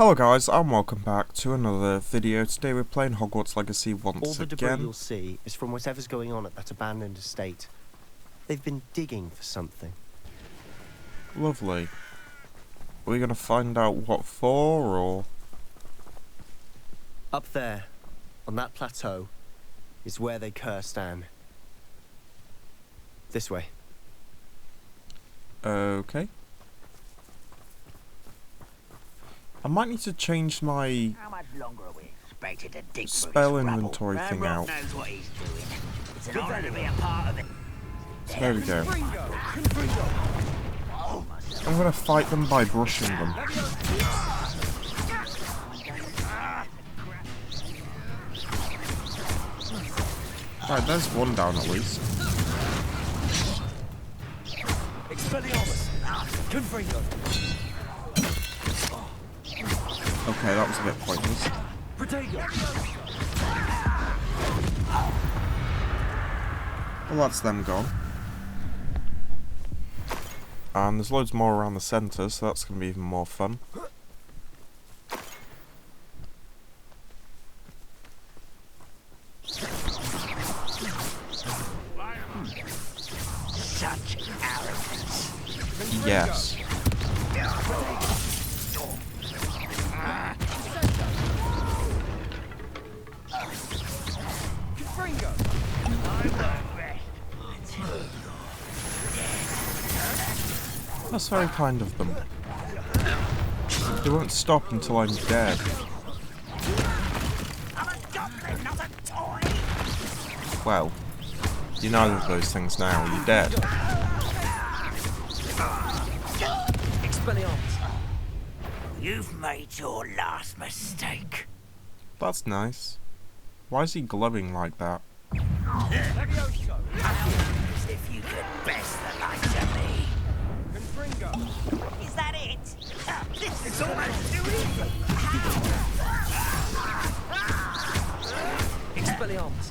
Hello guys, and welcome back to another video. Today we're playing Hogwarts Legacy once again. All the debris you'll see is from whatever's going on at that abandoned estate. They've been digging for something. Lovely. Are we going to find out what for, or...? Up there, on that plateau, is where they cursed Anne. This way. Okay. I might need to change my How much longer are we expected to dig spell through this inventory rubble? thing Rock out. knows what he's doing. It's an honor to be a part of it. So there we go. I'm going to fight them by brushing them. Right, there's one down at least. Okay, that was a bit pointless. Well, that's them gone. And there's loads more around the centre, so that's going to be even more fun. Such arrogance. Yes. That's very kind of them. They won't stop until I'm dead. I'm a goblin, not a toy. Well, you're neither of those things now, you're dead. You've made your last mistake. That's nice. Why is he glowing like that? As if you could best the likes of me. Is that it? This is almost too easy. Expelliarmus!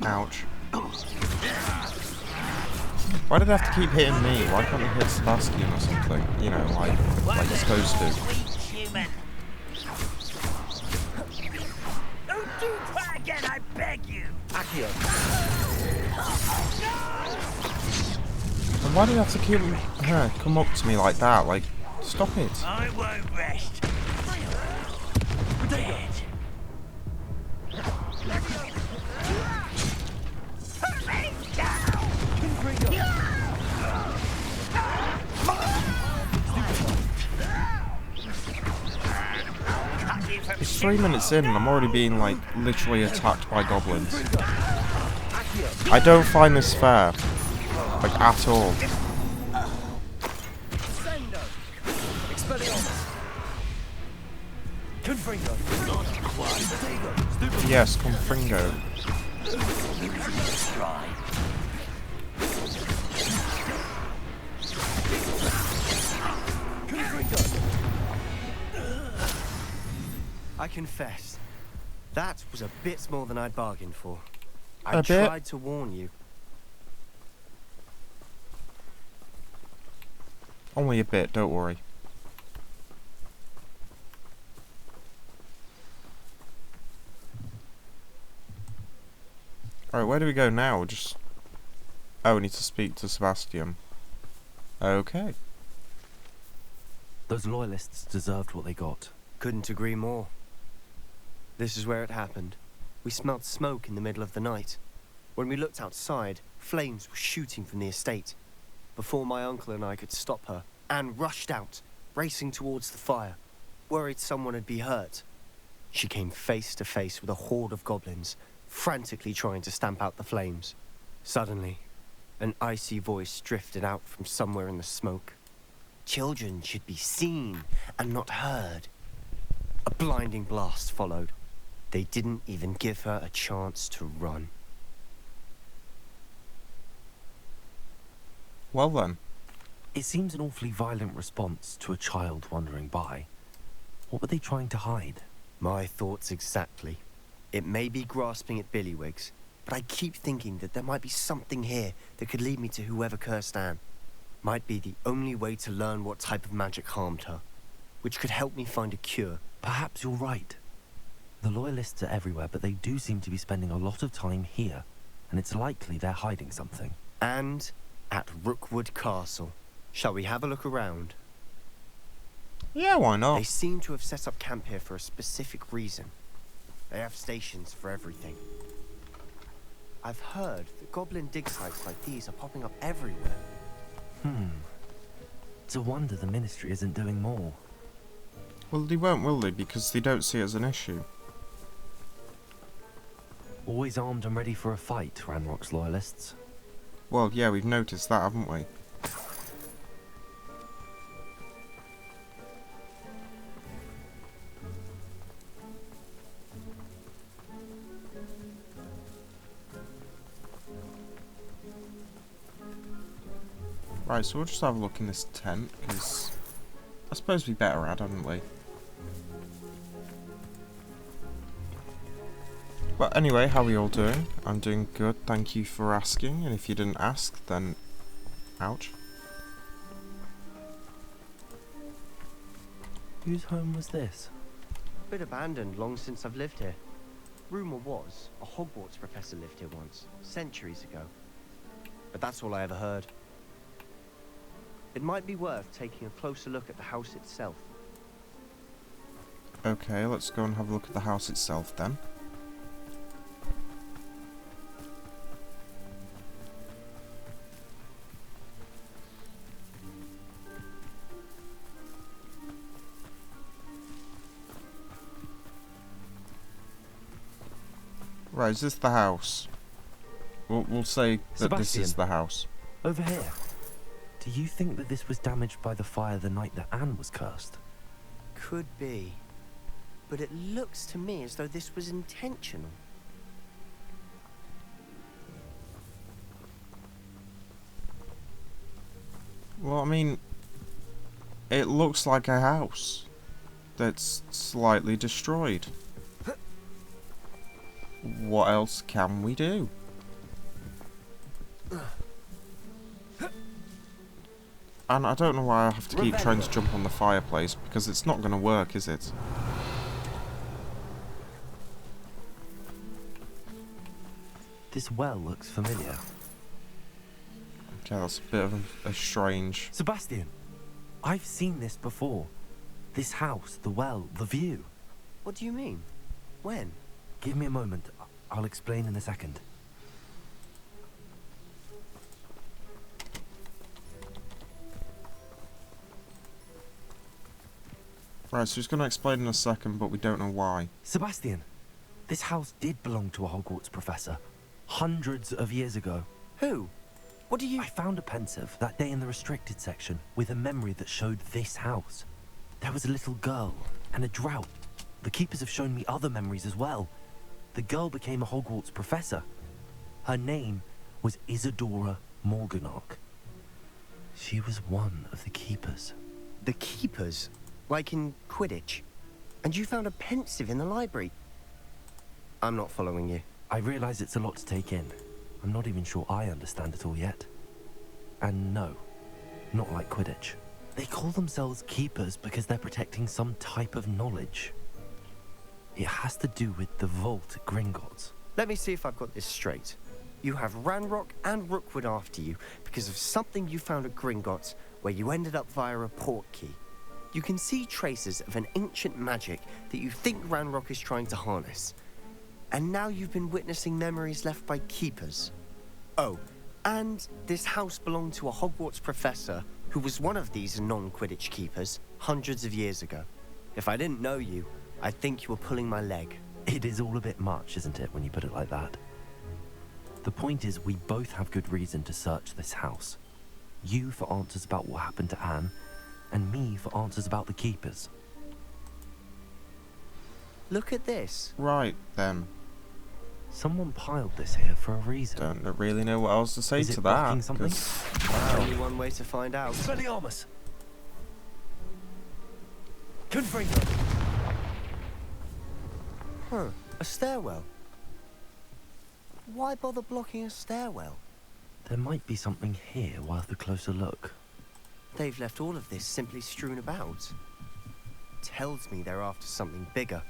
Ouch. Why did they have to keep hitting me? Why can't they hit Sebastian or something? You know, like you're supposed to. Weak human. Don't do that again, I beg you. And why do you have to keep come up to me like that? Like, stop it. I won't rest. Dead. Put me down. It's 3 minutes in and I'm already being, like, literally attacked by goblins. I don't find this fair. Like, at all. Yes, Confringo. I confess, that was a bit more than I'd bargained for. I A bit? tried to warn you. Only a bit, don't worry. Alright, where do we go now? Just... Oh, we need to speak to Sebastian. Okay. Those loyalists deserved what they got. Couldn't agree more. This is where it happened. We smelled smoke in the middle of the night. When we looked outside, flames were shooting from the estate. Before my uncle and I could stop her, Anne rushed out, racing towards the fire, worried someone had been hurt. She came face to face with a horde of goblins, frantically trying to stamp out the flames. Suddenly, an icy voice drifted out from somewhere in the smoke. Children should be seen and not heard. A blinding blast followed. They didn't even give her a chance to run. Well then. It seems an awfully violent response to a child wandering by. What were they trying to hide? My thoughts exactly. It may be grasping at billywhigs, but I keep thinking that there might be something here that could lead me to whoever cursed Anne. Might be the only way to learn what type of magic harmed her, which could help me find a cure. Perhaps you're right. The Loyalists are everywhere, but they do seem to be spending a lot of time here, and it's likely they're hiding something. And at Rookwood Castle. Shall we have a look around? Yeah, why They not? seem to have set up camp here for a specific reason. They have stations for everything. I've heard that goblin dig sites like these are popping up everywhere. It's a wonder the Ministry isn't doing more. Well, they won't, will they? Because they don't see it as an issue. Always armed and ready for a fight, Ranrock's Loyalists. Well, yeah, we've noticed that, haven't we? Right, so we'll just have a look in this tent, because I suppose we better had, hadn't we? But anyway, how are we all doing? I'm doing good, thank you for asking, and if you didn't ask, then ouch. Whose home was this? Bit abandoned long since I've lived here. Rumour was, a Hogwarts professor lived here once, centuries ago. But that's all I ever heard. It might be worth taking a closer look at the house itself. Okay, let's go and have a look at the house itself then. Right, is this the house? We'll say that this is Sebastian. the house. Over here. Do you think that this was damaged by the fire the night that Anne was cursed? Could be. But it looks to me as though this was intentional. Well, I mean, it looks like a house that's slightly destroyed. What else can we do? And I don't know why I have to keep trying to jump on the fireplace, because it's not going to work, is it? This well looks familiar. Okay, that's a bit of a strange... Sebastian, I've seen this before. This house, the well, the view. What do you mean? When? Give me a moment. I'll explain in a second. Right, so he's going to explain in a second, but we don't know why. Sebastian, this house did belong to a Hogwarts professor. Hundreds of years ago. Who? What do you... I found a pensive that day in the restricted section with a memory that showed this house. There was a little girl and a drought. The keepers have shown me other memories as well. The girl became a Hogwarts professor. Her name was Isadora Morganach. She was one of the keepers. The keepers? Like in Quidditch? And you found a pensive in the library? I'm not following you. I realize it's a lot to take in. I'm not even sure I understand it all yet. And no, not like Quidditch. They call themselves keepers because they're protecting some type of knowledge. It has to do with the vault at Gringotts. Let me see if I've got this straight. You have Ranrock and Rookwood after you because of something you found at Gringotts where you ended up via a port key. You can see traces of an ancient magic that you think Ranrock is trying to harness. And now you've been witnessing memories left by keepers. Oh, and this house belonged to a Hogwarts professor who was one of these non-Quidditch keepers hundreds of years ago. If I didn't know you, I'd think you were pulling my leg. It is all a bit much, isn't it, when you put it like that? The point is, we both have good reason to search this house. You for answers about what happened to Anne, and me for answers about the keepers. Look at this. Right, then. Someone piled this here for a reason. Don't really know what else to say Is to it that. blocking something? 'Cause- Only one way to find out. Expelliarmus! Confringo! Huh, a stairwell. Why bother blocking a stairwell? There might be something here worth a closer look. They've left all of this simply strewn about. Tells me they're after something bigger.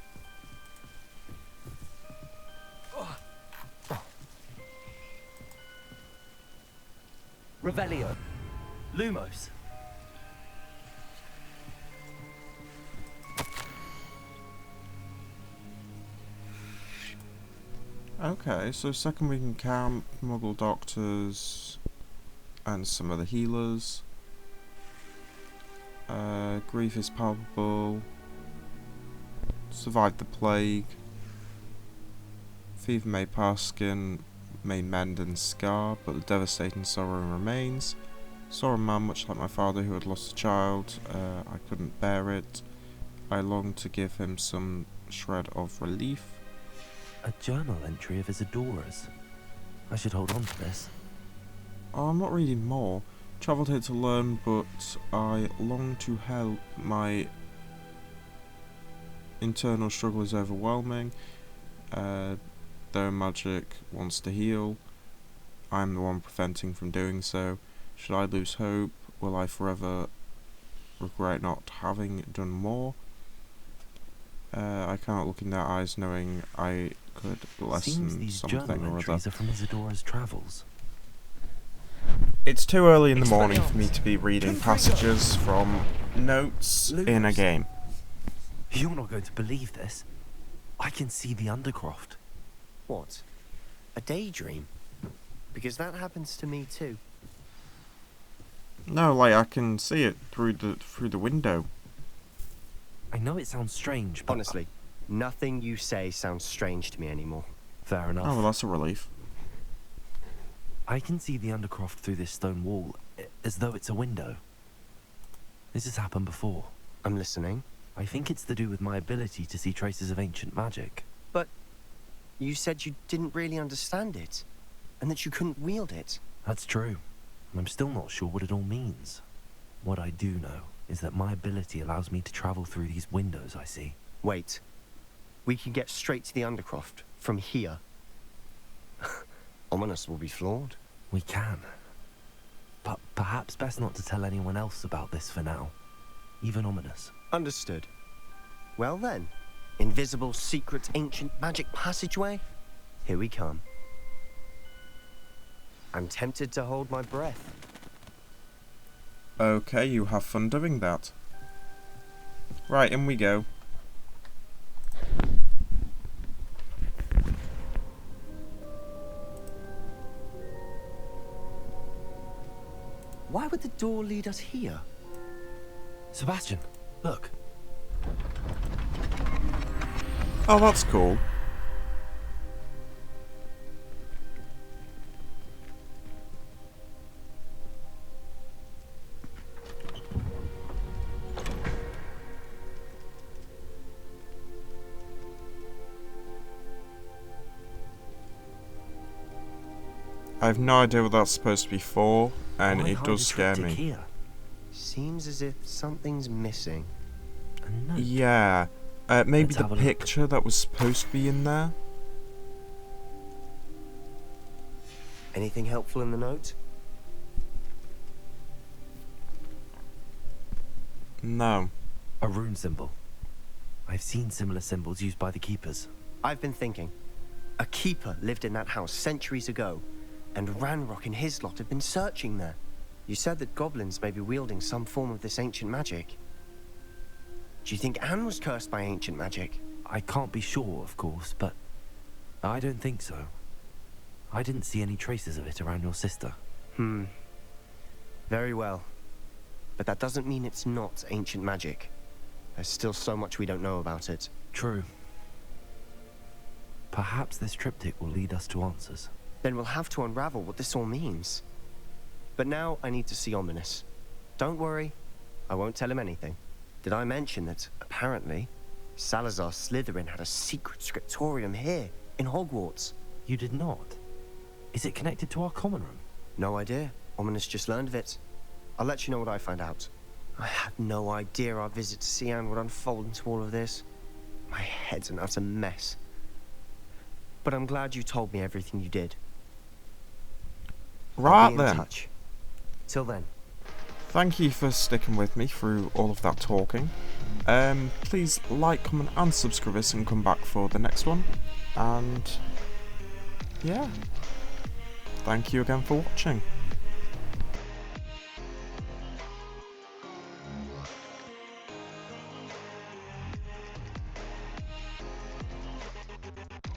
Revelio. Lumos. Okay, so second week in camp, Muggle doctors, and some other healers. Grief is palpable. Survived the plague. Fever may pass, skin may mend and scar, but the devastating sorrow remains. Saw a man much like my father who had lost a child. I couldn't bear it. I longed to give him some shred of relief. A journal entry of his adorers. I should hold on to this. Oh, I'm not reading more. Travelled here to learn, but I long to help. My internal struggle is overwhelming. Though magic wants to heal, I'm the one preventing from doing so. Should I lose hope? Will I forever regret not having done more? I cannot look in their eyes knowing I could lessen Seems these something journal or other. entries are from Isadora's travels. It's too early in the morning for me to be reading passages from notes in a game. You're not going to believe this. I can see the Undercroft. What? A daydream? Because that happens to me too. No, like I can see it through the window. I know it sounds strange, but... Honestly, nothing you say sounds strange to me anymore. Fair enough. Oh, well, that's a relief. I can see the Undercroft through this stone wall, as though it's a window. This has happened before. I'm listening. I think it's to do with my ability to see traces of ancient magic. But you said you didn't really understand it, and that you couldn't wield it. That's true. And I'm still not sure what it all means. What I do know is that my ability allows me to travel through these windows I see. Wait. We can get straight to the Undercroft from here. Ominous will be flawed. We can. But perhaps best not to tell anyone else about this for now. Even Ominous. Understood. Well then, invisible, secret, ancient magic passageway? Here we come. I'm tempted to hold my breath. Okay, you have fun doing that. Right, in we go. Why would the door lead us here? Sebastian, look. Oh, that's cool. I have no idea what that's supposed to be for, and Why it hide does a scare triptych me. Here? Seems as if something's missing. A note. Yeah, maybe Let's the have a look. picture that was supposed to be in there. Anything helpful in the note? No. A rune symbol. I've seen similar symbols used by the keepers. I've been thinking. A keeper lived in that house centuries ago, and Ranrock and his lot have been searching there. You said that goblins may be wielding some form of this ancient magic. Do you think Anne was cursed by ancient magic? I can't be sure, of course, but I don't think so. I didn't see any traces of it around your sister. Very well. But that doesn't mean it's not ancient magic. There's still so much we don't know about it. True. Perhaps this triptych will lead us to answers. Then we'll have to unravel what this all means. But now I need to see Ominous. Don't worry, I won't tell him anything. Did I mention that, apparently, Salazar Slytherin had a secret scriptorium here, in Hogwarts? You did not? Is it connected to our common room? No idea. Ominous just learned of it. I'll let you know what I find out. I had no idea our visit to Sian would unfold into all of this. My head's an utter mess. But I'm glad you told me everything you did. I'll Right be in then. touch. Till then. Thank you for sticking with me through all of that talking. Please like, comment and subscribe us and come back for the next one. And yeah, thank you again for watching.